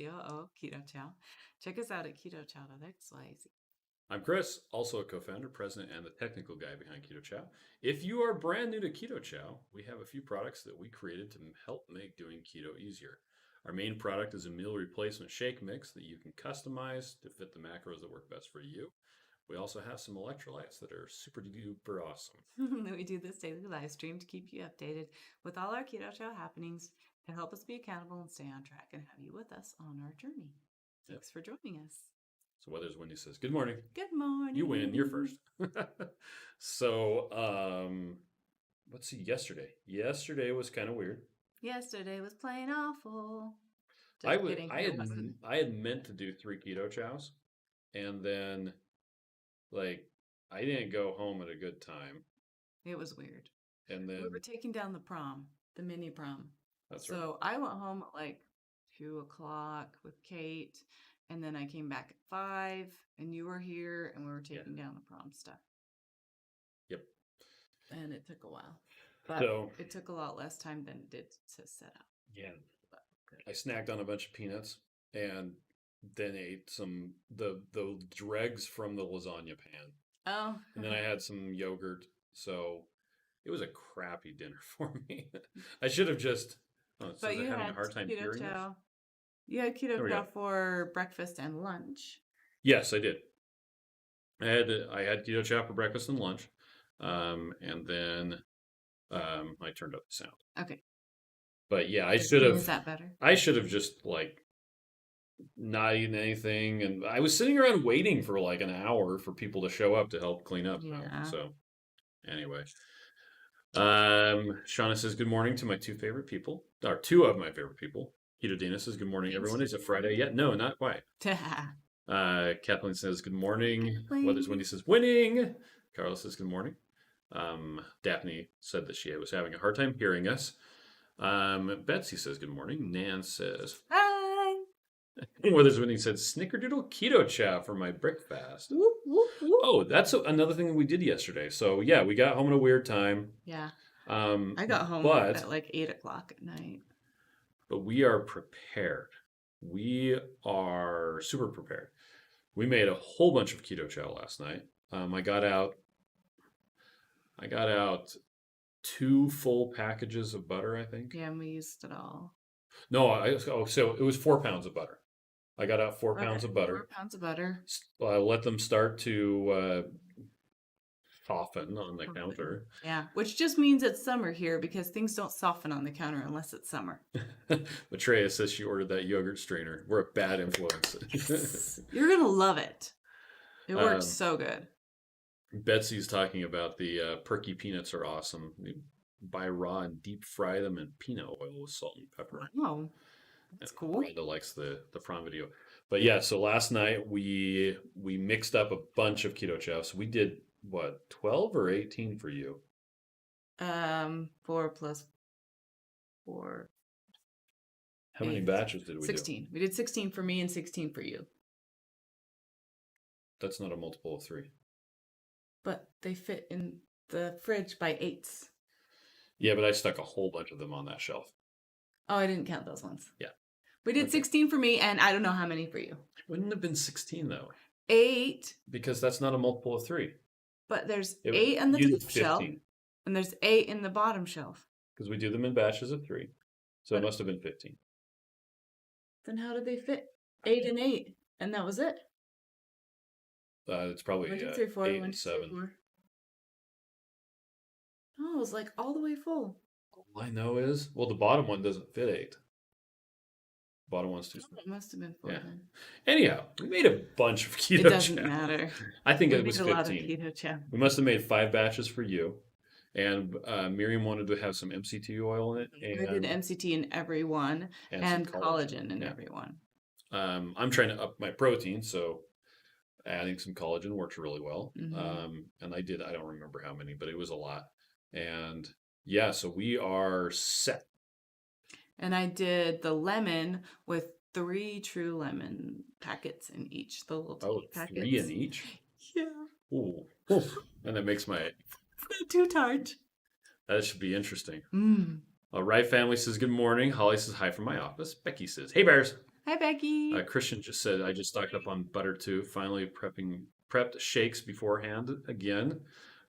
COO, Keto Chow. Check us out at ketochow.xyz. I'm Chris, also a co-founder, president, and the technical guy behind Keto Chow. If you are brand new to Keto Chow, we have a few products that we created to help make doing keto easier. Our main product is a meal replacement shake mix that you can customize to fit the macros that work best for you. We also have some electrolytes that are super duper awesome. We do this daily live stream to keep you updated with all our Keto Chow happenings to help us be accountable and stay on track and have you with us on our journey. Thanks for joining us. So Weathers Wendy says, good morning. Good morning. You win. You're first. So, let's see. Yesterday was kind of weird. Yesterday was plain awful. I had meant to do 3 Keto Chows, and then I didn't go home at a good time. It was weird. And then we were taking down the mini prom. That's right. So I went home at 2:00 with Kate, and then I came back at 5, and you were here, and we were taking down the prom stuff. Yep. And it took a while. But it took a lot less time than it did to set up. Yeah. I snacked on a bunch of peanuts and then ate the dregs from the lasagna pan. Oh. And then I had some yogurt. So it was a crappy dinner for me. I should have just. But you had a hard time Keto Chow. You had Keto Chow for breakfast and lunch. Yes, I did. I had Keto Chow for breakfast and lunch, and then I turned up the sound. Okay. But yeah, I should have. Is that better? I should have just not eaten anything, and I was sitting around waiting for an hour for people to show up to help clean up. Yeah. So anyway, Shauna says good morning to my 2 favorite people, or 2 of my favorite people. Keto Dana says good morning, everyone. Is it Friday yet? No, not quite. Kathleen says good morning. Weathers Wendy says winning. Carla says good morning. Daphne said that she was having a hard time hearing us. Betsy says good morning. Nan says hi. Weathers Wendy said snickerdoodle Keto Chow for my breakfast. Whoop, whoop, whoop. Oh, that's another thing we did yesterday. So yeah, we got home at a weird time. Yeah. I got home at 8:00 at night. But we are prepared. We are super prepared. We made a whole bunch of Keto Chow last night. I got out 2 full packages of butter, I think. Yeah, and we used it all. No, so it was 4 pounds of butter. I got out 4 pounds of butter. 4 pounds of butter. I let them start to soften on the counter. Yeah, which just means it's summer here because things don't soften on the counter unless it's summer. Matreya says she ordered that yogurt strainer. We're a bad influence. Yes. You're going to love it. It works so good. Betsy's talking about the perky peanuts are awesome. You buy raw and deep fry them in peanut oil with salt and pepper. Wow. That's cool. Rhonda likes the prom video. But yeah, so last night we mixed up a bunch of Keto Chow. So we did, 12 or 18 for you? 4 plus 4. How many batches did we 16. We did 16 for me and 16 for you. That's not a multiple of 3. But they fit in the fridge by 8s. Yeah, but I stuck a whole bunch of them on that shelf. Oh, I didn't count those ones. Yeah. We did 16 for me, and I don't know how many for you. Wouldn't have been 16, though. 8. Because that's not a multiple of 3. But there's 8 on the top shelf, and there's 8 in the bottom shelf. Because we do them in batches of 3. So it must have been 15. Then how did they fit? 8 and 8, and that was it? It's probably 8 and 7. Oh, it was all the way full. All I know is, the bottom one doesn't fit 8. The bottom one's too small. It must have been full then. Anyhow, we made a bunch of Keto Chow. It doesn't matter. I think it was 15. We made a lot of Keto Chow. We must have made 5 batches for you. And Miriam wanted to have some MCT oil in it. And I did MCT in every one and collagen in every one. I'm trying to up my protein, so adding some collagen works really well. Mm-hmm. And I don't remember how many, but it was a lot. And yeah, so we are set. And I did the lemon with 3 true lemon packets in each. The little packets. 3 in each? Yeah. Ooh. And that makes my... Not too tart. That should be interesting. Mm. All right, family says good morning. Holly says hi from my office. Becky says, hey, bears. Hi, Becky. Christian just said, I just stocked up on butter too. Finally prepped shakes beforehand again.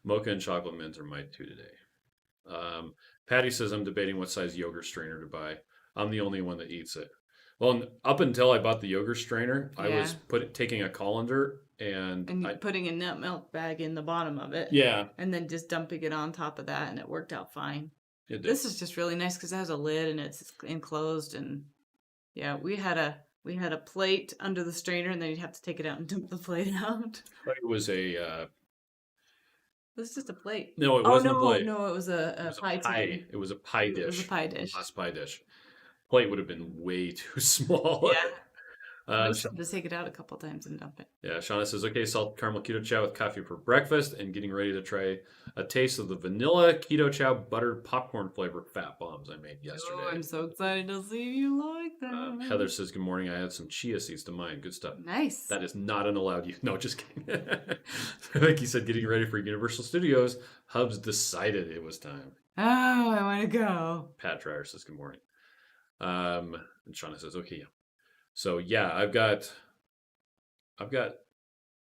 Mocha and chocolate mints are my two today. Patty says, I'm debating what size yogurt strainer to buy. I'm the only one that eats it. Well, up until I bought the yogurt strainer, I was taking a colander and putting a nut milk bag in the bottom of it. Yeah. And then just dumping it on top of that, and it worked out fine. It did. This is just really nice because it has a lid and it's enclosed, and yeah, we had a plate under the strainer, and then you'd have to take it out and dump the plate out. It was a It was just a plate. No, it wasn't a plate. No, it was a pie tin. It was a pie dish. It was a pie dish. Last pie dish. Plate would have been way too small. Yeah. Just take it out a couple times and dump it. Yeah, Shauna says, okay, salt caramel keto chow with coffee for breakfast and getting ready to try a taste of the vanilla keto chow buttered popcorn flavored fat bombs I made yesterday. Oh, I'm so excited to see you like that. Heather says, good morning. I had some chia seeds to mine. Good stuff. Nice. That is not an allowed use. No, just kidding. Like you said, getting ready for Universal Studios. Hubs decided it was time. Oh, I want to go. Pat Trier says, good morning. And Shauna says, okay, yeah. So yeah, I've got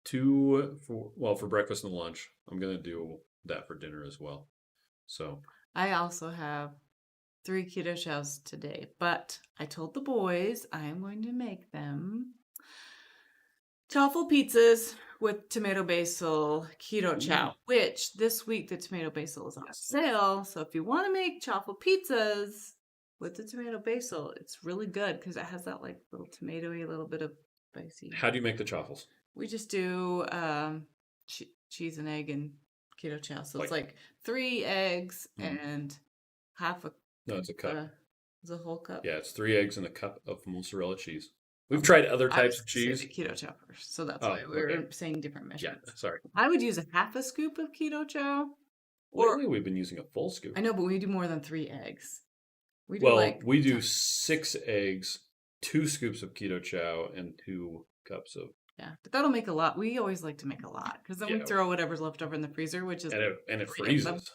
two for breakfast and lunch. I'm gonna do that for dinner as well. So I also have 3 keto chows today, but I told the boys I am going to make them chaffle pizzas with tomato basil keto chow, which this week the tomato basil is on sale. So if you want to make chaffle pizzas with the tomato basil, it's really good because it has that like little tomatoey, little bit of spicy. How do you make the chaffles? We just do cheese and egg and keto chow. So it's like 3 eggs and half a... No, it's a cup. It's a whole cup. Yeah, it's 3 eggs and a cup of mozzarella cheese. We've tried other types of cheese. Keto chow first, so that's why we're saying different measurements. Yeah, sorry. I would use a half a scoop of keto chow. Lately, we've been using a full scoop. I know, but we do more than 3 eggs. We do 6 eggs, 2 scoops of keto chow, and 2 cups of... Yeah, but that'll make a lot. We always like to make a lot because then we throw whatever's left over in the freezer, which is... And it freezes.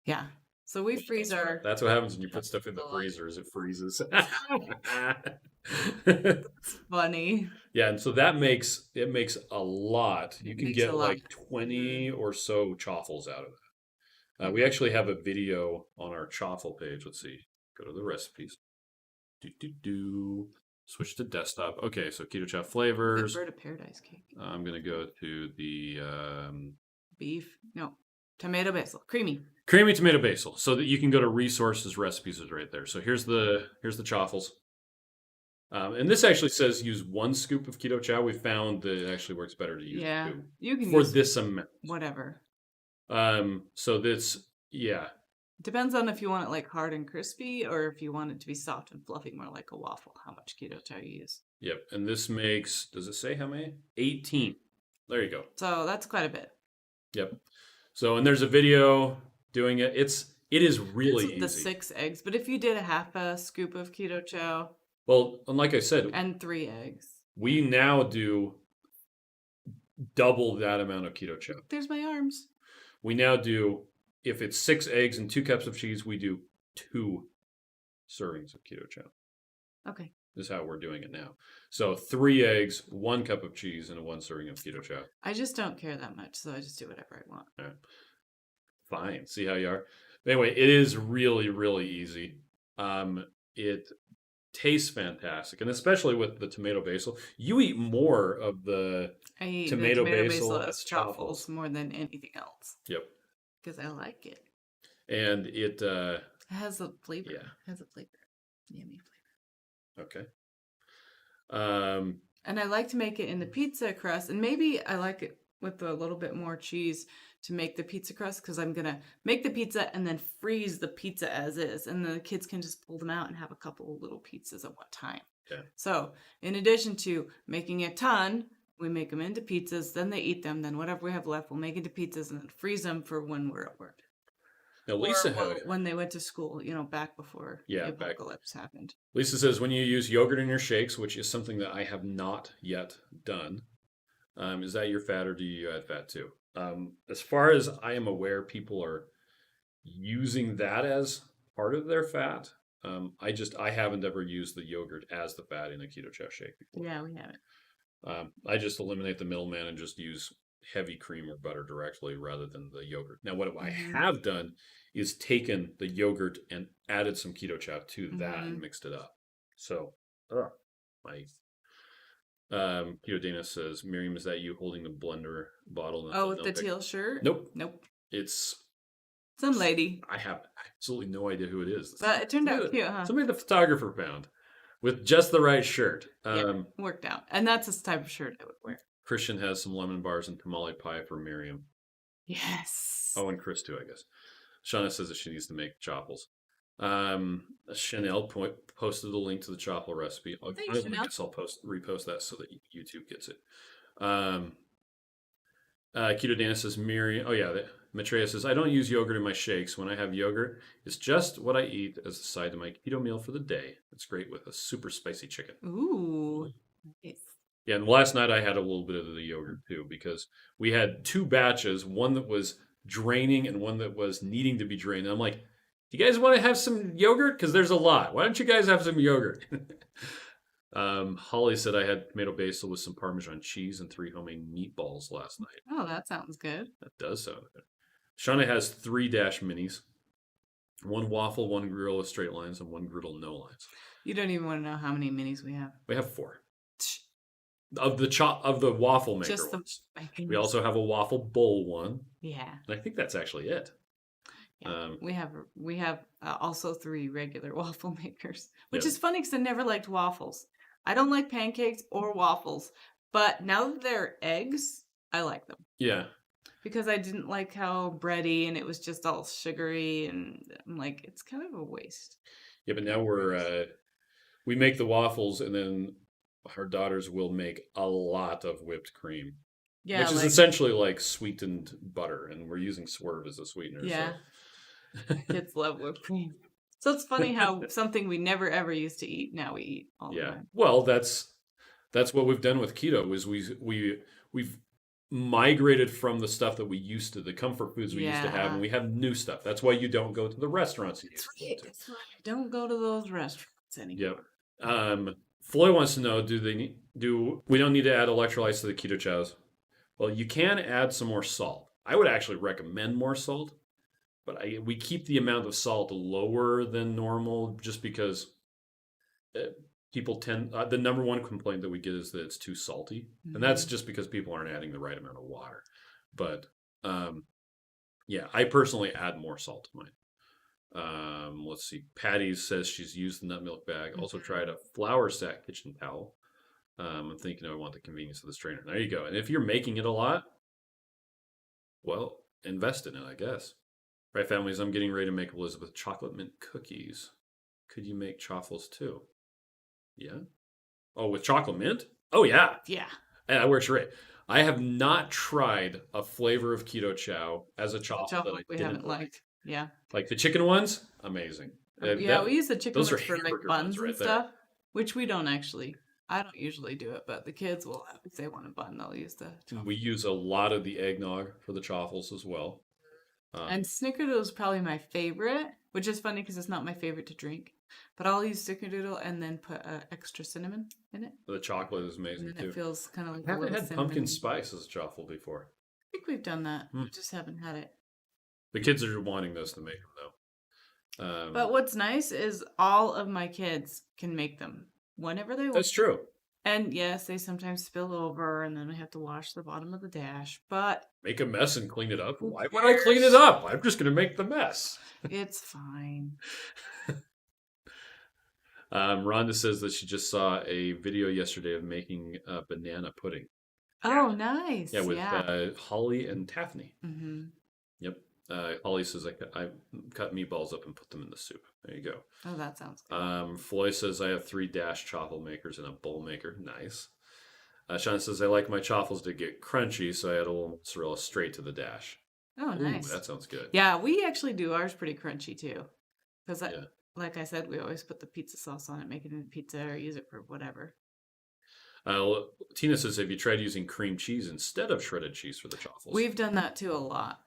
Yeah. So we freeze our... That's what happens when you put stuff in the freezer, is it freezes. That's funny. Yeah, and so it makes a lot. You can get like 20 or so chaffles out of that. We actually have a video on our chaffle page. Let's see. Go to the recipes. Switch to desktop. Okay, so keto chow flavors. Bird of paradise cake. I'm gonna go to the beef. No, tomato basil, creamy tomato basil. So that you can go to resources, recipes is right there. So here's the chaffles. And this actually says use 1 scoop of keto chow. We found that it actually works better to use 2. You can for use this amount. Whatever. So this, yeah. Depends on if you want it like hard and crispy or if you want it to be soft and fluffy, more like a waffle, how much keto chow you use. Yep. And this makes, does it say how many? 18. There you go. So that's quite a bit. Yep. So, and there's a video doing it. It is really easy. The 6 eggs. But if you did a half a scoop of keto chow. Well, and like I said. And 3 eggs. We now do double that amount of keto chow. There's my arms. We now do, if it's 6 eggs and 2 cups of cheese, we do 2 servings of keto chow. Okay. This is how we're doing it now. So 3 eggs, 1 cup of cheese, and 1 serving of keto chow. I just don't care that much, so I just do whatever I want. All right. Fine. See how you are. But anyway, it is really, really easy. It tastes fantastic, and especially with the tomato basil. You eat more of the tomato basil as chaffles more than anything else. Yep. Because I like it. And it has a flavor. Yeah. It has a flavor. Yummy flavor. Okay. And I like to make it in the pizza crust, and maybe I like it with a little bit more cheese to make the pizza crust because I'm gonna make the pizza and then freeze the pizza as is, and the kids can just pull them out and have a couple of little pizzas at one time. Yeah. So in addition to making a ton, we make them into pizzas, then they eat them, then whatever we have left, we'll make into pizzas and then freeze them for when we're at work. Now, Lisa when they went to school, back before the apocalypse happened. Lisa says when you use yogurt in your shakes, which is something that I have not yet done, is that your fat or do you add fat too? As far as I am aware, people are using that as part of their fat. I haven't ever used the yogurt as the fat in a Keto Chow shake before. Yeah, we haven't. I just eliminate the middleman and just use heavy cream or butter directly rather than the yogurt. Now, what I have done is taken the yogurt and added some Keto Chow to that and mixed it up. So, my Keto Dana says, Miriam, is that you holding the blender bottle? With the teal shirt? Nope. It's some lady. I have absolutely no idea who it is. But it turned out cute, huh? Somebody the photographer found with just the right shirt. Worked out. And that's the type of shirt I would wear. Christian has some lemon bars and tamale pie for Miriam. Yes. Oh, and Chris too, I guess. Shauna says that she needs to make chaffles. Chanel posted the link to the chaffle recipe. I guess I'll repost that so that YouTube gets it. Keto Dana says, Miriam. Oh, yeah. Maitreya says, I don't use yogurt in my shakes. When I have yogurt, it's just what I eat as a side to my keto meal for the day. It's great with a super spicy chicken. Ooh. Nice. Yeah, and last night I had a little bit of the yogurt too because we had 2 batches, one that was draining and one that was needing to be drained. And I'm like, do you guys want to have some yogurt? Because there's a lot. Why don't you guys have some yogurt? Holly said I had tomato basil with some Parmesan cheese and 3 homemade meatballs last night. Oh, that sounds good. That does sound good. Shauna has 3 Dash minis. 1 waffle, 1 griddle with straight lines, and 1 griddle no lines. You don't even want to know how many minis we have. We have 4. Of the waffle maker Just ones. We also have a waffle bowl one. Yeah. And I think that's actually it. Yeah, we have also 3 regular waffle makers, which is funny because I never liked waffles. I don't like pancakes or waffles, but now that they're eggs, I like them. Yeah. Because I didn't like how bready and it was just all sugary, and I'm like, it's kind of a waste. Yeah, but now we make the waffles, and then our daughters will make a lot of whipped cream. Yeah, which is essentially like sweetened butter, and we're using Swerve as a sweetener. Yeah. So. Kids love whipped cream. So it's funny how something we never ever used to eat, now we eat all the time. Well, that's what we've done with keto is we've migrated from the stuff that we used to, the comfort foods we used to have, and we have new stuff. That's why you don't go to the restaurants. That's right. Don't go to those restaurants anymore. Yep. Floyd wants to know, we don't need to add electrolytes to the Keto Chows? Well, you can add some more salt. I would actually recommend more salt, but we keep the amount of salt lower than normal just because people tend, the number one complaint that we get is that it's too salty. Mm-hmm. And that's just because people aren't adding the right amount of water. But I personally add more salt to mine. Let's see. Patty says she's used the nut milk bag. Also tried a flour sack kitchen towel. I'm thinking I want the convenience of the strainer. There you go. And if you're making it a lot, well, invest in it, I guess. Right, families, I'm getting ready to make Elizabeth chocolate mint cookies. Could you make chaffles too? Yeah. Oh, with chocolate mint? Oh, yeah. Yeah. That works right. I have not tried a flavor of Keto Chow as a chaffle that I didn't like. Yeah. Like the chicken ones, amazing. We use the chicken ones for like buns and stuff, which we don't actually. I don't usually do it, but the kids will, if they want a bun, they'll use the chaffle. We use a lot of the eggnog for the chaffles as well. And snickerdoodle is probably my favorite, which is funny because it's not my favorite to drink. But I'll use snickerdoodle and then put extra cinnamon in it. The chocolate is amazing and too. It feels kind of like I haven't had pumpkin spice as a chaffle before. I think we've done that. We just haven't had it. The kids are wanting those to make them though. But what's nice is all of my kids can make them whenever they want. That's true. And yes, they sometimes spill over, and then I have to wash the bottom of the dash. But make a mess and clean it up. Why would I clean it up? I'm just going to make the mess. It's fine. Rhonda says that she just saw a video yesterday of making banana pudding. Oh, nice. Yeah, with Holly and Taffany. Mm-hmm. Yep. Holly says I cut meatballs up and put them in the soup. There you go. Oh, that sounds good. Floyd says I have 3 dash chaffle makers and a bowl maker. Nice. Sean says I like my chaffles to get crunchy, so I add a little mozzarella straight to the dash. Oh, nice. Ooh, that sounds good. Yeah, we actually do ours pretty crunchy too. Because, like I said, we always put the pizza sauce on it, make it into pizza, or use it for whatever. Tina says, have you tried using cream cheese instead of shredded cheese for the chaffles? We've done that too a lot.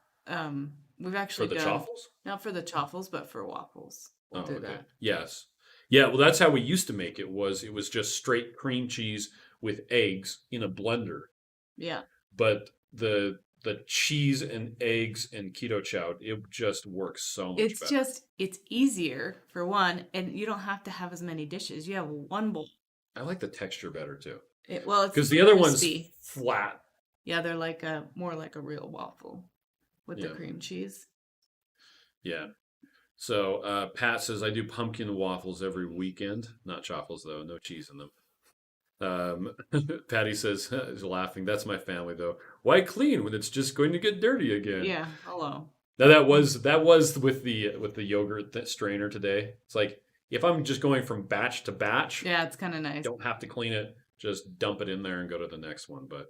We've actually for the chaffles? Not for the chaffles, but for waffles. we'll do that. Yes. Yeah, well, that's how we used to make it. It was just straight cream cheese with eggs in a blender. Yeah. But the cheese and eggs and keto chow, it just works so much better. It's easier for one, and you don't have to have as many dishes. You have one bowl. I like the texture better too. It's because the other one's crispy. flat. Yeah, they're like more like a real waffle with the cream cheese. Yeah. So Pat says I do pumpkin waffles every weekend. Not chaffles though, no cheese in them. Patty says, is laughing. That's my family though. Why clean when it's just going to get dirty again? Yeah. Hello. Now that was with the yogurt strainer today. It's like if I'm just going from batch to batch. Yeah, it's kind of nice. Don't have to clean it. Just dump it in there and go to the next one. But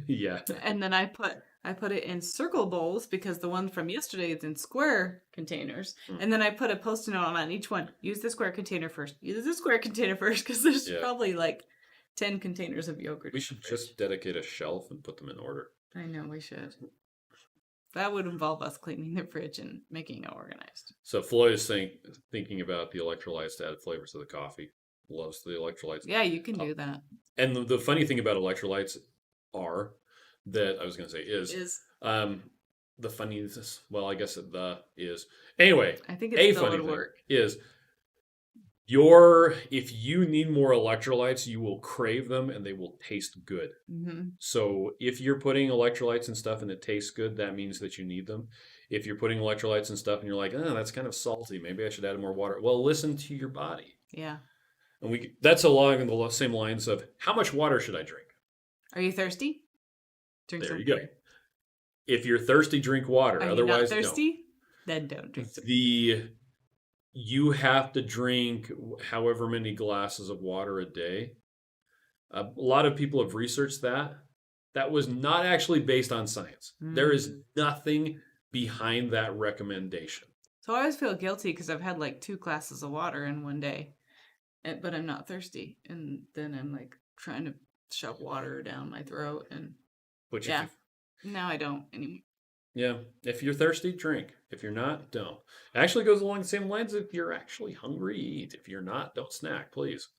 yeah. And then I put it in circle bowls because the one from yesterday is in square containers. And then I put a post-it note on each one. Use the square container first. Use the square container first because there's probably like 10 containers of yogurt. We should just dedicate a shelf and put them in order. I know we should. That would involve us cleaning the fridge and making it organized. So Floyd is thinking about the electrolytes to add flavors to the coffee. Loves the electrolytes. Yeah, you can do that. And the funny thing about electrolytes are that I was going to say is the funniness. Well, I guess the is anyway. I think it's a funny thing work. Is if you need more electrolytes, you will crave them and they will taste good. Mm-hmm. So if you're putting electrolytes and stuff and it tastes good, that means that you need them. If you're putting electrolytes and stuff and you're like, oh, that's kind of salty, maybe I should add more water. Well, listen to your body. Yeah. And that's along the same lines of how much water should I drink? Are you thirsty? Drink there you go. If you're thirsty, drink water. Are Otherwise, you not thirsty? No. Then don't drink. You have to drink however many glasses of water a day. A lot of people have researched that. That was not actually based on science. There is nothing behind that recommendation. So I always feel guilty because I've had like 2 glasses of water in one day, but I'm not thirsty. And then I'm like trying to shove water down my throat. And now I don't anymore. Yeah. If you're thirsty, drink. If you're not, don't. It actually goes along the same lines. If you're actually hungry, eat. If you're not, don't snack, please.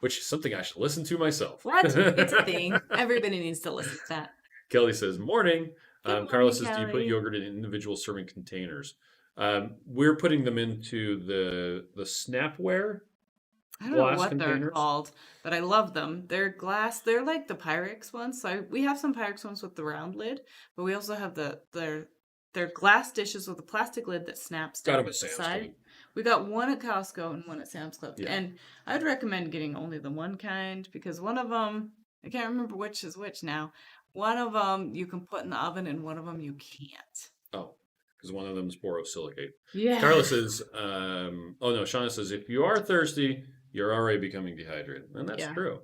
Which is something I should listen to myself. What? It's a thing. Everybody needs to listen to that. Kelly says, morning. Morning, Carlos says, Kelly. do you put yogurt in individual serving containers? We're putting them into the Snapware. I don't know what they're called, but I love them. They're glass. They're like the Pyrex ones. So we have some Pyrex ones with the round lid, but we also have they're glass dishes with a plastic lid that snaps down the side. We got one at Costco and one at Sam's Club. Yeah. And I'd recommend getting only the one kind because one of them, I can't remember which is which now. One of them you can put in the oven and one of them you can't. Oh, because one of them is borosilicate. Yeah. Carlos says, Shauna says, if you are thirsty, you're already becoming dehydrated. And that's true.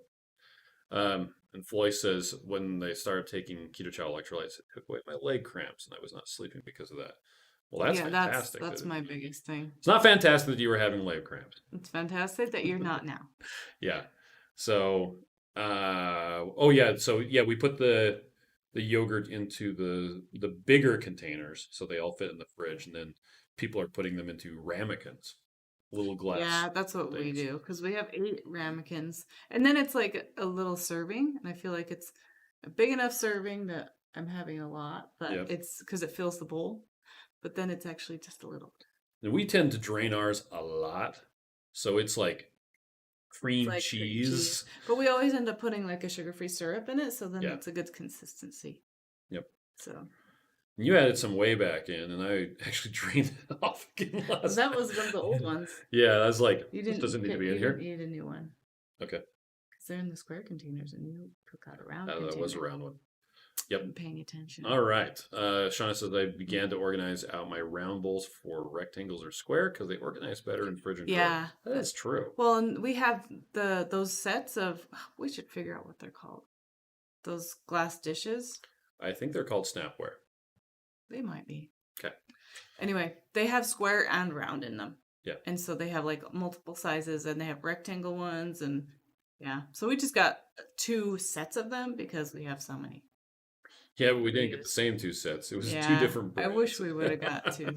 And Floyd says, when they started taking Keto Chow electrolytes, it took away my leg cramps and I was not sleeping because of that. Well, that's fantastic. That's my biggest thing. It's not fantastic that you were having leg cramps. It's fantastic that you're not now. Yeah. So, we put the yogurt into the bigger containers so they all fit in the fridge, and then people are putting them into ramekins. Little glass. Yeah, that's what we do because we have 8 ramekins, and then it's like a little serving, and I feel like it's a big enough serving that I'm having a lot, but it's because it fills the bowl. But then it's actually just a little. And we tend to drain ours a lot, so it's like cream cheese. But we always end up putting like a sugar-free syrup in it, so then it's a good consistency. Yep. So. You added some way back in, and I actually drained it off again last That was one of the old ones. Yeah, I was like, this doesn't need to be in here. You need a new one. Okay. Because they're in the square containers, and you took out a round container. That was a round one. Yep. I'm paying attention. All right. Shauna says I began to organize out my round bowls for rectangles or square because they organize better in fridge and drawer. That's true. Well, and we have those sets of. We should figure out what they're called. Those glass dishes. I think they're called Snapware. They might be. Okay. Anyway, they have square and round in them. Yeah. And so they have like multiple sizes, and they have rectangle ones, and so we just got 2 sets of them because we have so many. Yeah, but we didn't get the same 2 sets. It was 2 different brands. I wish we would have got 2.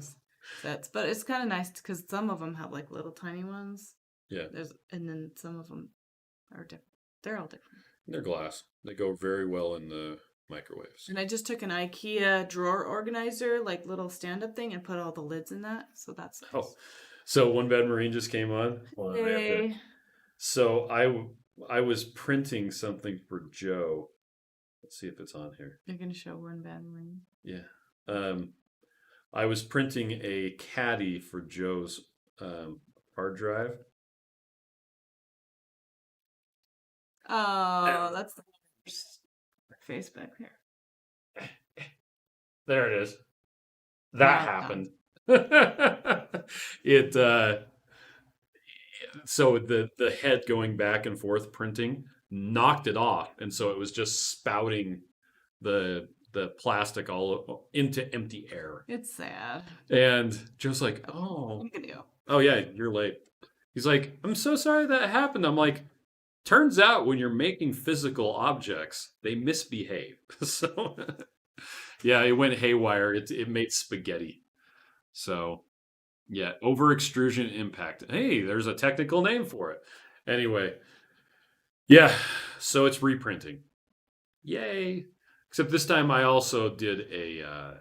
sets, but it's kind of nice because some of them have like little tiny ones. Yeah. And then some of them are different. They're all different. They're glass. They go very well in the microwaves. And I just took an IKEA drawer organizer, like little stand-up thing, and put all the lids in that. So that's nice. Oh, so One Bad Marine just came on. Hey. So I was printing something for Joe. Let's see if it's on here. You're gonna show One Bad Marine. Yeah. I was printing a caddy for Joe's hard drive. Oh, that's the face back here. There it is. That happened. It so the head going back and forth printing knocked it off, and so it was just spouting the plastic all into empty air. It's sad. And Joe's like, "Oh, You can do. Oh yeah, you're late." He's like, "I'm so sorry that happened." I'm like, "Turns out when you're making physical objects, they misbehave." So yeah, it went haywire. It made spaghetti. So yeah, over extrusion impact. Hey, there's a technical name for it. Anyway, yeah, so it's reprinting. Yay! Except this time I also did a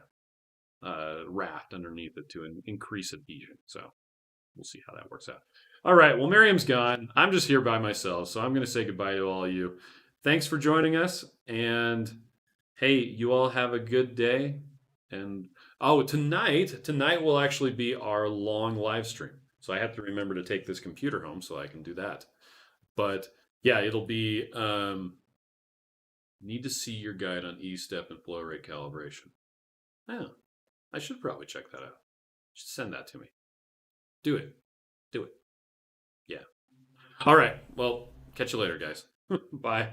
raft underneath it to increase adhesion. So we'll see how that works out. All right. Well, Miriam's gone. I'm just here by myself, so I'm going to say goodbye to all of you. Thanks for joining us, and hey, you all have a good day. And tonight will actually be our long live stream. So I have to remember to take this computer home so I can do that. But yeah, it'll be need to see your guide on E-step and flow rate calibration. Yeah, I should probably check that out. Just send that to me. Do it. Do it. Yeah. All right. Well, catch you later, guys. Bye.